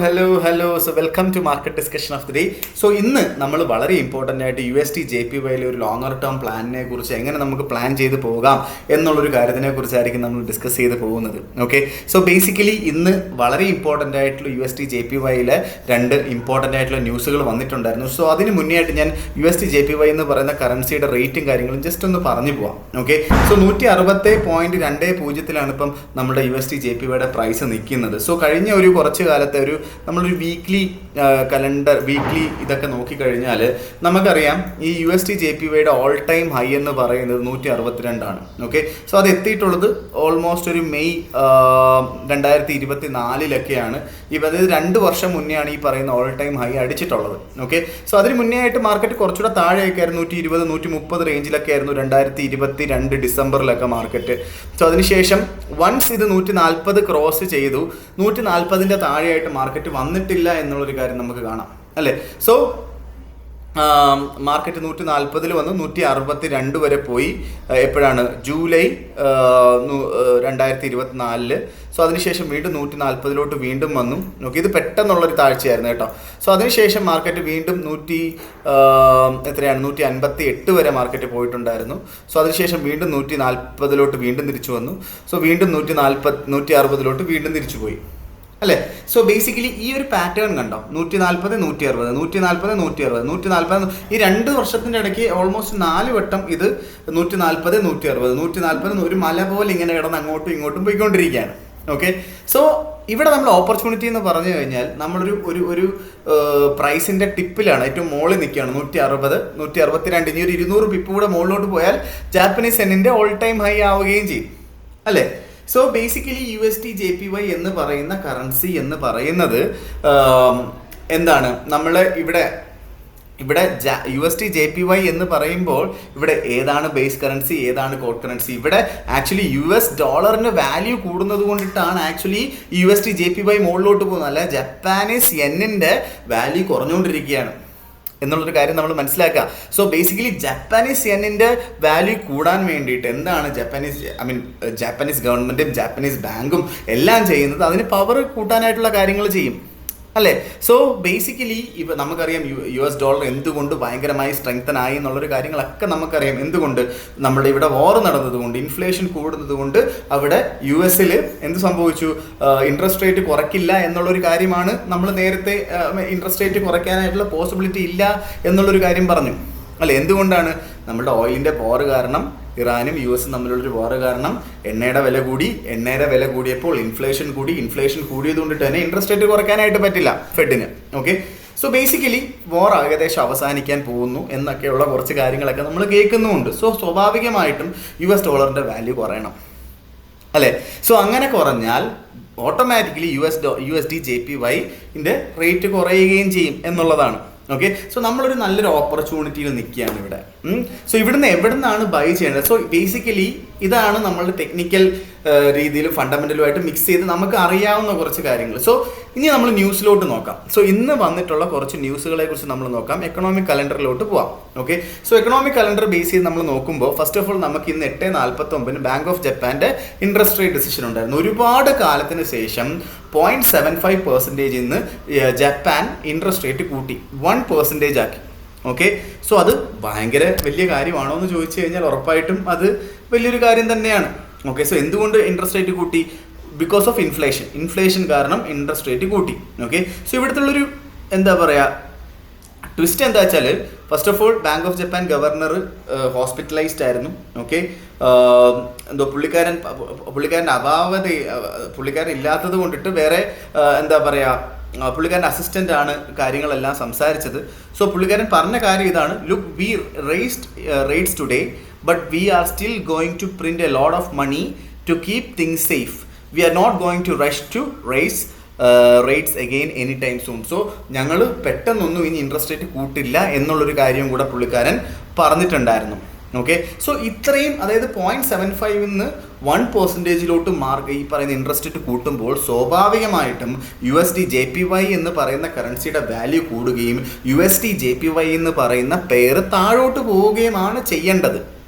Hello. So welcome to market discussion of the day. So ഇന്ന് നമ്മൾ വളരെ important ആയിട്ട് USD/JPY ഒരു ലോങ്ങർ ടേം പ്ലാനിനെ കുറിച്ച് എങ്ങനെ നമുക്ക് പ്ലാൻ ചെയ്ത് പോകാം എന്നുള്ളൊരു കാര്യത്തിനെ കുറിച്ചായിരിക്കും നമ്മൾ ഡിസ്കസ് ചെയ്ത് പോകുന്നത്. ഓക്കെ, സോ ബേസിക്കലി ഇന്ന് വളരെ ഇമ്പോർട്ടൻ്റ് ആയിട്ടുള്ള USD/JPYയിലെ രണ്ട് ഇമ്പോർട്ടൻ്റ് ആയിട്ടുള്ള ന്യൂസുകൾ വന്നിട്ടുണ്ടായിരുന്നു. സോ അതിന് മുന്നേ ആയിട്ട് ഞാൻ USD/JPY എന്ന് പറയുന്ന കറൻസിയുടെ റേറ്റും കാര്യങ്ങളും ജസ്റ്റ് ഒന്ന് പറഞ്ഞു പോവാം. ഓക്കെ, സോ 160.20 ഇപ്പം നമ്മുടെ USD/JPYയുടെ പ്രൈസ് നിൽക്കുന്നത്. സോ കഴിഞ്ഞ ഒരു കുറച്ച് കാലത്തെ നമ്മളൊരു വീക്ക്ലി ഇതൊക്കെ നോക്കിക്കഴിഞ്ഞാൽ നമുക്കറിയാം ഈ USD/JPYയുടെ ഓൾ ടൈം ഹൈ എന്ന് പറയുന്നത് 162 ഓക്കെ, സോ അത് എത്തിയിട്ടുള്ളത് ഓൾമോസ്റ്റ് ഒരു മെയ് 2024 അതായത് 2 വർഷം മുന്നെയാണ് ഈ പറയുന്ന ഓൾ ടൈം ഹൈ അടിച്ചിട്ടുള്ളത്. ഓക്കെ, സോ അതിന് മുന്നേ ആയിട്ട് മാർക്കറ്റ് കുറച്ചുകൂടെ താഴെയൊക്കെ ആയിരുന്നു, 120-130 റേഞ്ചിലൊക്കെ ആയിരുന്നു 2022 ഡിസംബറിലൊക്കെ മാർക്കറ്റ്. സോ അതിനുശേഷം വൺസ് ഇത് 140 ക്രോസ് ചെയ്തു, 140ൻ്റെ താഴെയായിട്ട് മാർക്കറ്റ് വന്നിട്ടില്ല എന്നുള്ളൊരു കാര്യം നമുക്ക് കാണാം അല്ലേ. സോ മാർക്കറ്റ് 140 വന്ന് 162 വരെ പോയി. എപ്പോഴാണ്? ജൂലൈ 2024. സോ അതിനുശേഷം വീണ്ടും 140 വീണ്ടും വന്നു. ഓക്കെ, ഇത് പെട്ടെന്നുള്ളൊരു താഴ്ചയായിരുന്നു കേട്ടോ. സോ അതിനുശേഷം മാർക്കറ്റ് വീണ്ടും 158 വരെ മാർക്കറ്റ് പോയിട്ടുണ്ടായിരുന്നു. സോ അതിനുശേഷം വീണ്ടും 140 വീണ്ടും തിരിച്ചു വന്നു. സോ വീണ്ടും 160 വീണ്ടും തിരിച്ചു പോയി അല്ലേ. സോ ബേസിക്കലി ഈ ഒരു പാറ്റേൺ കണ്ടോ, 140, 160, 140, 160, 140. ഈ 2 വർഷത്തിൻ്റെ ഇടയ്ക്ക് ഓൾമോസ്റ്റ് 4 വട്ടം ഇത് 140, 160, 140 ഒരു മല പോലെ ഇങ്ങനെ കിടന്ന് അങ്ങോട്ടും ഇങ്ങോട്ടും പോയിക്കൊണ്ടിരിക്കുകയാണ്. ഓക്കെ, സോ ഇവിടെ നമ്മൾ ഓപ്പർച്യൂണിറ്റി എന്ന് പറഞ്ഞു കഴിഞ്ഞാൽ നമ്മളൊരു പ്രൈസിൻ്റെ ടിപ്പിലാണ്, ഏറ്റവും മുകളിൽ നിൽക്കുകയാണ്. 160, 162. ഇനി ഒരു 200 പിപ്പ് കൂടെ മുകളിലോട്ട് പോയാൽ ജാപ്പനീസ് യെന്നിൻ്റെ ഓൾ ടൈം ഹൈ ആവുകയും ചെയ്യും അല്ലേ. സോ ബേസിക്കലി USD/JPY എന്ന് പറയുന്ന കറൻസി എന്ന് പറയുന്നത് എന്താണ്, നമ്മൾ ഇവിടെ USD/JPY എന്ന് പറയുമ്പോൾ ഇവിടെ ഏതാണ് ബേസ് കറൻസി, ഏതാണ് കോഡ് കറൻസി? ഇവിടെ ആക്ച്വലി US ഡോളറിന് വാല്യൂ കൂടുന്നത് കൊണ്ടിട്ടാണ് ആക്ച്വലി USD/JPY മുകളിലോട്ട് പോകുന്നത്, അല്ല ജപ്പാനീസ് യെന്നിൻ്റെ വാല്യൂ കുറഞ്ഞുകൊണ്ടിരിക്കുകയാണ് എന്നുള്ളൊരു കാര്യം നമ്മൾ മനസ്സിലാക്കുക. സോ ബേസിക്കലി ജപ്പാനീസ് യെന്നിൻ്റെ വാല്യൂ കൂടാൻ വേണ്ടിയിട്ട് എന്താണ് ജാപ്പനീസ് ഗവൺമെൻറ്റും ജാപ്പനീസ് ബാങ്കും എല്ലാം ചെയ്യുന്നത്, അതിന് പവർ കൂട്ടാനായിട്ടുള്ള കാര്യങ്ങൾ ചെയ്യും അല്ലേ. സോ ബേസിക്കലി നമുക്കറിയാം US ഡോളർ എന്തുകൊണ്ട് ഭയങ്കരമായി സ്ട്രെങ്തൻ ആയി എന്നുള്ളൊരു കാര്യങ്ങളൊക്കെ നമുക്കറിയാം. എന്തുകൊണ്ട്? നമ്മുടെ ഇവിടെ വാർ നടന്നതുകൊണ്ട്, ഇൻഫ്ലേഷൻ കൂടുന്നത് കൊണ്ട് അവിടെ US എന്ത് സംഭവിച്ചു? ഇൻട്രസ്റ്റ് റേറ്റ് കുറയ്ക്കില്ല എന്നുള്ളൊരു കാര്യമാണ് നമ്മൾ നേരത്തെ ഇൻട്രസ്റ്റ് റേറ്റ് കുറയ്ക്കാനായിട്ടുള്ള പോസിബിലിറ്റി ഇല്ല എന്നുള്ളൊരു കാര്യം പറഞ്ഞു അല്ലേ. എന്തുകൊണ്ടാണ്? നമ്മുടെ ഓയിലിൻ്റെ വാർ കാരണം, ഇറാനും US തമ്മിലുള്ളൊരു വാർ കാരണം എണ്ണയുടെ വില കൂടിയപ്പോൾ ഇൻഫ്ലേഷൻ കൂടിയത് കൊണ്ടിട്ട് തന്നെ ഇൻട്രസ്റ്റ് റേറ്റ് കുറയ്ക്കാനായിട്ട് പറ്റില്ല ഫെഡിന്. ഓക്കെ, സോ ബേസിക്കലി വാർ ഏകദേശം അവസാനിക്കാൻ പോകുന്നു എന്നൊക്കെയുള്ള കുറച്ച് കാര്യങ്ങളൊക്കെ നമ്മൾ കേൾക്കുന്നുമുണ്ട്. സോ സ്വാഭാവികമായിട്ടും US ഡോളറിൻ്റെ വാല്യൂ കുറയണം അല്ലേ. സോ അങ്ങനെ കുറഞ്ഞാൽ ഓട്ടോമാറ്റിക്കലി USD/JPYൻ്റെ റേറ്റ് കുറയുകയും ചെയ്യും എന്നുള്ളതാണ്. ഓക്കെ, സോ നമ്മളൊരു നല്ലൊരു ഓപ്പർച്യൂണിറ്റിയിൽ നിൽക്കുകയാണ് ഇവിടെ. സോ എവിടുന്നാണ് ബൈ ചെയ്യേണ്ടത്? സോ ബേസിക്കലി ഇതാണ് നമ്മളുടെ ടെക്നിക്കൽ രീതിയിൽ ഫണ്ടമെൻ്റലുമായിട്ട് മിക്സ് ചെയ്ത് നമുക്ക് അറിയാവുന്ന കുറച്ച് കാര്യങ്ങൾ. സോ ഇനി നമ്മൾ ന്യൂസിലോട്ട് നോക്കാം. സോ ഇന്ന് വന്നിട്ടുള്ള കുറച്ച് ന്യൂസുകളെ കുറിച്ച് നമ്മൾ നോക്കാം. എക്കണോമിക് കലണ്ടറിലോട്ട് പോവാം. Okay, so economic calendar base ചെയ്ത് നമ്മൾ നോക്കുമ്പോൾ ഫസ്റ്റ് ഓഫ് ഓൾ നമുക്ക് ഇന്ന് 8:49 ബാങ്ക് ഓഫ് ജപ്പാൻ്റെ ഇൻട്രസ്റ്റ് റേറ്റ് ഡിസിഷൻ ഉണ്ടായിരുന്നു. ഒരുപാട് കാലത്തിന് ശേഷം 0.75% ഇന്ന് ജപ്പാൻ ഇൻട്രസ്റ്റ് റേറ്റ് കൂട്ടി 1% ആക്കി. ഓക്കെ, സോ അത് ഭയങ്കര വലിയ കാര്യമാണോ എന്ന് ചോദിച്ചു കഴിഞ്ഞാൽ ഉറപ്പായിട്ടും അത് വലിയൊരു കാര്യം തന്നെയാണ്. ഓക്കെ, സോ എന്തുകൊണ്ട് ഇൻട്രസ്റ്റ് റേറ്റ് കൂട്ടി? ബിക്കോസ് ഓഫ് ഇൻഫ്ലേഷൻ കാരണം ഇൻട്രസ്റ്റ് റേറ്റ് കൂട്ടി. ഓക്കെ, സോ ഇവിടുത്തുള്ളൊരു ട്വിസ്റ്റ് എന്താ വെച്ചാൽ, first of all bank of Japan governor hospitalised ആയിരുന്നു. ഓക്കെ, പുള്ളിക്കാരൻ ഇല്ലാത്തത് കൊണ്ടിട്ട് വേറെ പുള്ളിക്കാരൻ്റെ അസിസ്റ്റൻ്റ് ആണ് കാര്യങ്ങളെല്ലാം സംസാരിച്ചത്. സോ പുള്ളിക്കാരൻ പറഞ്ഞ കാര്യം ഇതാണ്: look, we raised rates today, but we are still going to print a lot of money to keep things safe. We are not going to rush to raise rates again any time soon. So ഞങ്ങൾ പെട്ടെന്നൊന്നും ഇനി interest rate കൂട്ടില്ല എന്നുള്ളൊരു കാര്യം കൂടെ പുള്ളിക്കാരൻ പറഞ്ഞിട്ടുണ്ടായിരുന്നു. Okay, so ഇത്രയും, അതായത് 0.75 1%-ലോട്ട് ഈ പറയുന്ന ഇൻട്രസ്റ്റ് റേറ്റ് കൂട്ടുമ്പോൾ സ്വാഭാവികമായിട്ടും USD/JPY എന്ന് പറയുന്ന കറൻസിയുടെ വാല്യൂ കൂടുകയും USD/JPY എന്ന് പറയുന്ന പെയർ താഴോട്ട് പോവുകയുമാണ് ചെയ്യേണ്ടത്.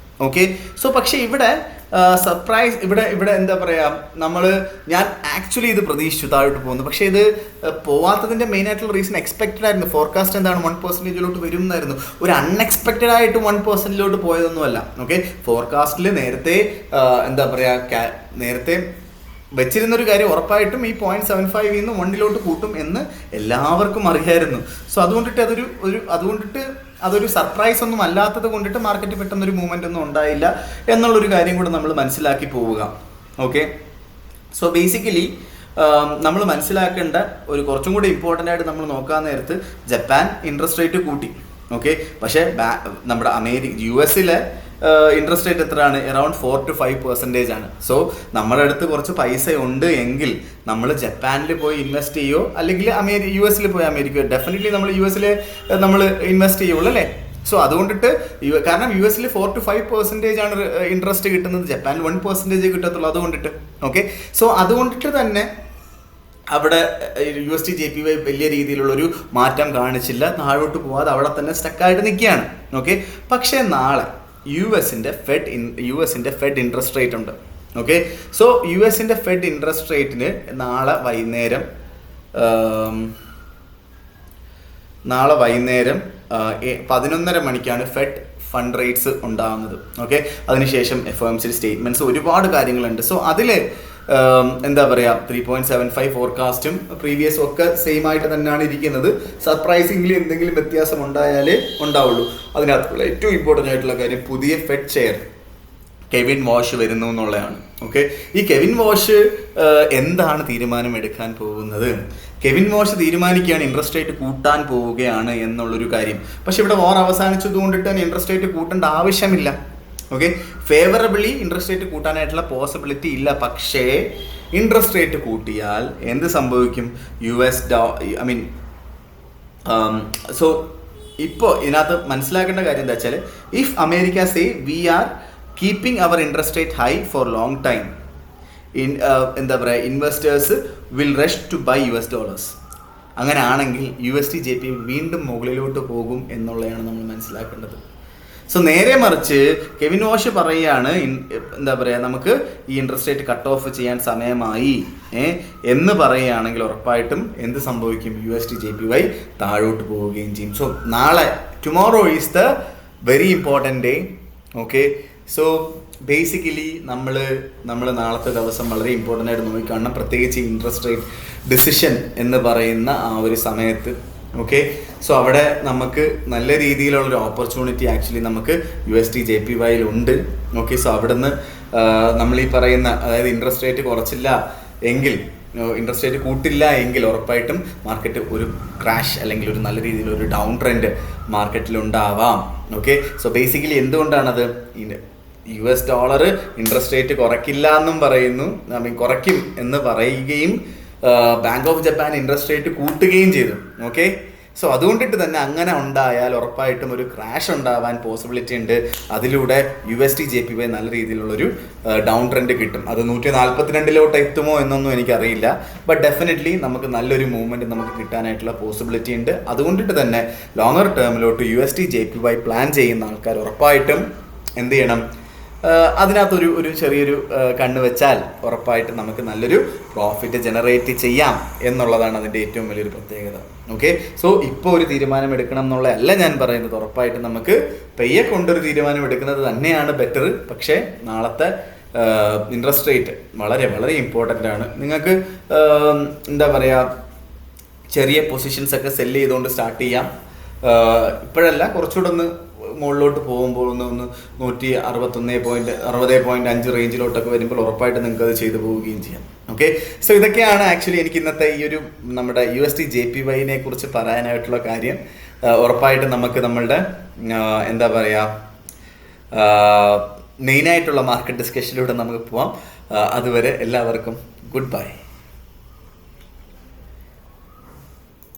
ഓക്കെ, സോ പക്ഷേ ഇവിടെ സർപ്രൈസ് ഇവിടെ എന്താ പറയുക, ഞാൻ ആക്ച്വലി ഇത് പ്രതീക്ഷിച്ചു താഴോട്ട് പോകുന്നു. പക്ഷേ ഇത് പോവാത്തതിൻ്റെ മെയിൻ ആയിട്ടുള്ള റീസൺ എക്സ്പെക്റ്റഡ് ആയിരുന്നു. ഫോർകാസ്റ്റ് എന്താണ് 1% വരും എന്നായിരുന്നു. ഒരു അൺഎക്സ്പെക്റ്റഡ് ആയിട്ട് 1% പോയതൊന്നുമല്ല. ഓക്കെ, ഫോർകാസ്റ്റിൽ നേരത്തെ എന്താ പറയുക, നേരത്തെ വെച്ചിരുന്നൊരു കാര്യം ഉറപ്പായിട്ടും ഈ 0.75 നിന്ന് 1 കൂട്ടും എന്ന് എല്ലാവർക്കും അറിയായിരുന്നു. സോ അതുകൊണ്ടിട്ട് അതൊരു സർപ്രൈസ് ഒന്നും അല്ലാത്തത് കൊണ്ടിട്ട് മാർക്കറ്റ് പെട്ടെന്നൊരു മൂവ്മെൻ്റ് ഒന്നും ഉണ്ടായില്ല എന്നുള്ളൊരു കാര്യം കൂടെ നമ്മൾ മനസ്സിലാക്കി പോവുക. ഓക്കെ, സോ ബേസിക്കലി നമ്മൾ മനസ്സിലാക്കേണ്ട ഒരു കുറച്ചും കൂടി ഇമ്പോർട്ടൻ്റ് ആയിട്ട് നമ്മൾ നോക്കാൻ നേരത്ത് ജപ്പാൻ ഇൻട്രസ്റ്റ് റേറ്റ് കൂട്ടി. ഓക്കെ, പക്ഷേ നമ്മുടെ US ഇൻട്രസ്റ്റ് റേറ്റ് എത്രയാണ്? അറൗണ്ട് 4 to 5% ആണ്. സോ നമ്മുടെ അടുത്ത് കുറച്ച് പൈസ ഉണ്ട് എങ്കിൽ നമ്മൾ ജപ്പാനിൽ പോയി ഇൻവെസ്റ്റ് ചെയ്യുമോ അല്ലെങ്കിൽ US പോയി അമേരിക്ക, ഡെഫിനറ്റ്ലി നമ്മൾ US നമ്മൾ ഇൻവെസ്റ്റ് ചെയ്യുള്ളൂ അല്ലേ. സോ അതുകൊണ്ടിട്ട് കാരണം US 4 to 5% ആണ് ഇൻട്രസ്റ്റ് കിട്ടുന്നത്, ജപ്പാനിൽ 1% കിട്ടത്തുള്ളൂ. അതുകൊണ്ടിട്ട് ഓക്കെ, സോ അതുകൊണ്ടിട്ട് തന്നെ അവിടെ USD/JPY വലിയ രീതിയിലുള്ളൊരു മാറ്റം കാണിച്ചില്ല, താഴോട്ട് പോവാതെ അവിടെ തന്നെ സ്റ്റക്കായിട്ട് നിൽക്കുകയാണ്. ഓക്കെ, പക്ഷേ നാളെ യുഎസിൻ്റെ ഫെഡ് ഇൻട്രസ്റ്റ് റേറ്റ് ഉണ്ട്. ഓക്കെ, സോ യുഎസിൻ്റെ ഫെഡ് ഇൻട്രസ്റ്റ് റേറ്റിന് നാളെ വൈകുന്നേരം 11:30 മണിക്കാണ് ഫെഡ് ഫണ്ട് റേറ്റ്സ് ഉണ്ടാകുന്നത്. ഓക്കെ, അതിനുശേഷം FOMC സ്റ്റേറ്റ്മെൻറ്റ്സ് ഒരുപാട് കാര്യങ്ങളുണ്ട്. സോ അതിൽ എന്താ പറയുക, 3.75 ഫോർകാസ്റ്റും പ്രീവിയസും ഒക്കെ സെയിം ആയിട്ട് തന്നെയാണ് ഇരിക്കുന്നത്. സർപ്രൈസിംഗ്ലി എന്തെങ്കിലും വ്യത്യാസം ഉണ്ടായാലേ ഉണ്ടാവുള്ളൂ. അതിനകത്തുള്ള ഏറ്റവും ഇമ്പോർട്ടൻ്റ് ആയിട്ടുള്ള കാര്യം പുതിയ ഫെഡ് ചെയർ കെവിൻ വാഷ് വരുന്നു എന്നുള്ളതാണ്. ഓക്കെ, ഈ കെവിൻ വാഷ് എന്താണ് തീരുമാനം എടുക്കാൻ പോകുന്നത്? കെവിൻ വാഷ് തീരുമാനിക്കുകയാണ് ഇൻട്രസ്റ്റ് റേറ്റ് കൂട്ടാൻ പോവുകയാണ് എന്നുള്ളൊരു കാര്യം. പക്ഷെ ഇവിടെ വാർ അവസാനിച്ചത് കൊണ്ടിട്ട് തന്നെ ഇൻട്രസ്റ്റ് റേറ്റ് കൂട്ടേണ്ട ആവശ്യമില്ല. ഓക്കെ, ഫേവറബിളി ഇൻട്രസ്റ്റ് റേറ്റ് കൂട്ടാനായിട്ടുള്ള പോസിബിലിറ്റി ഇല്ല. പക്ഷേ ഇൻട്രസ്റ്റ് റേറ്റ് കൂട്ടിയാൽ എന്ത് സംഭവിക്കും? സോ ഇപ്പോൾ ഇതിനകത്ത് മനസ്സിലാക്കേണ്ട കാര്യം എന്താ വെച്ചാൽ, if America say we are keeping our interest rate high for long time, എന്താ പറയുക, investors will rush to buy US$. അങ്ങനെ ആണെങ്കിൽ USD/JPY വീണ്ടും മുകളിലോട്ട് പോകും എന്നുള്ളതാണ് നമ്മൾ മനസ്സിലാക്കേണ്ടത്. സോ നേരെ മറിച്ച് കെവിൻ വാഷ് പറയുകയാണ്, എന്താ പറയുക, നമുക്ക് ഈ ഇൻട്രസ്റ്റ് റേറ്റ് കട്ട് ഓഫ് ചെയ്യാൻ സമയമായി എന്ന് പറയുകയാണെങ്കിൽ ഉറപ്പായിട്ടും എന്ത് സംഭവിക്കും? USD/JPY താഴോട്ട് പോവുകയും ചെയ്യും. So tomorrow is the very important day. Okay, so basically നമ്മൾ നാളത്തെ ദിവസം വളരെ ഇമ്പോർട്ടൻ്റ് ആയിട്ട് നോക്കിക്കാണണം, പ്രത്യേകിച്ച് ഇൻട്രസ്റ്റ് റേറ്റ് ഡിസിഷൻ എന്ന് പറയുന്ന ആ ഒരു സമയത്ത്. ഓക്കെ, സോ അവിടെ നമുക്ക് നല്ല രീതിയിലുള്ളൊരു ഓപ്പർച്യൂണിറ്റി ആക്ച്വലി നമുക്ക് USD/JPY ഉണ്ട്. ഓക്കെ, സോ അവിടെ നിന്ന് നമ്മൾ ഈ പറയുന്ന, അതായത് ഇൻട്രസ്റ്റ് റേറ്റ് കുറച്ചില്ല എങ്കിൽ, ഇൻട്രസ്റ്റ് റേറ്റ് കൂട്ടില്ല എങ്കിൽ ഉറപ്പായിട്ടും മാർക്കറ്റ് ഒരു ക്രാഷ് അല്ലെങ്കിൽ ഒരു നല്ല രീതിയിലൊരു ഡൗൺ ട്രെൻഡ് മാർക്കറ്റിലുണ്ടാവാം. ഓക്കെ, സോ ബേസിക്കലി എന്തുകൊണ്ടാണത്? US$ ഇൻട്രസ്റ്റ് റേറ്റ് കുറയ്ക്കില്ല എന്നും പറയുന്നു, കുറയ്ക്കും എന്ന് പറയുകയും bank of Japan interest rate കൂട്ടുകയും ചെയ്തു. ഓക്കെ, സോ അതുകൊണ്ടിട്ട് തന്നെ അങ്ങനെ ഉണ്ടായാൽ ഉറപ്പായിട്ടും ഒരു ക്രാഷ് ഉണ്ടാവാൻ പോസിബിലിറ്റി ഉണ്ട്. അതിലൂടെ USD/JPY നല്ല രീതിയിലുള്ളൊരു ഡൗൺ ട്രെൻഡ് കിട്ടും. അത് 142 എത്തുമോ എന്നൊന്നും എനിക്കറിയില്ല. ബട്ട് ഡെഫിനറ്റ്ലി നമുക്ക് നല്ലൊരു മൂവ്മെൻറ്റ് നമുക്ക് കിട്ടാനായിട്ടുള്ള പോസിബിലിറ്റി ഉണ്ട്. അതുകൊണ്ടിട്ട് തന്നെ ലോങ്ങർ ടേമിലോട്ട് USD/JPY പ്ലാൻ ചെയ്യുന്ന ആൾക്കാർ ഉറപ്പായിട്ടും എന്ത് ചെയ്യണം? അതിനകത്തൊരു ചെറിയൊരു കണ്ണ് വെച്ചാൽ ഉറപ്പായിട്ട് നമുക്ക് നല്ലൊരു പ്രോഫിറ്റ് ജനറേറ്റ് ചെയ്യാം എന്നുള്ളതാണ് അതിൻ്റെ ഏറ്റവും വലിയൊരു പ്രത്യേകത. ഓക്കെ, സോ ഇപ്പോൾ ഒരു തീരുമാനം എടുക്കണം എന്നുള്ളതല്ല ഞാൻ പറയുന്നത്. ഉറപ്പായിട്ട് നമുക്ക് പെയ്യെ കൊണ്ടൊരു തീരുമാനം എടുക്കുന്നത് തന്നെയാണ് ബെറ്റർ. പക്ഷേ നാളത്തെ ഇൻട്രസ്റ്റ് റേറ്റ് വളരെ വളരെ ഇമ്പോർട്ടൻ്റ് ആണ്. നിങ്ങൾക്ക് എന്താ പറയുക, ചെറിയ പൊസിഷൻസ് ഒക്കെ സെല്ല് ചെയ്തുകൊണ്ട് സ്റ്റാർട്ട് ചെയ്യാം. ഇപ്പോഴല്ല, കുറച്ചുകൂടെ ഒന്ന് മുകളിലോട്ട് പോകുമ്പോൾ ഒന്ന് 161.60.5 റേഞ്ചിലോട്ടൊക്കെ വരുമ്പോൾ ഉറപ്പായിട്ട് നിങ്ങൾക്ക് അത് ചെയ്തു പോവുകയും ചെയ്യാം. ഓക്കെ, സോ ഇതൊക്കെയാണ് ആക്ച്വലി എനിക്ക് ഇന്നത്തെ ഈ ഒരു നമ്മുടെ USD/JPY കുറിച്ച് പറയാനായിട്ടുള്ള കാര്യം. ഉറപ്പായിട്ട് നമുക്ക് നമ്മളുടെ എന്താ പറയുക, മെയിനായിട്ടുള്ള മാർക്കറ്റ് ഡിസ്കഷനിലൂടെ നമുക്ക് പോവാം. അതുവരെ എല്ലാവർക്കും ഗുഡ് ബൈ.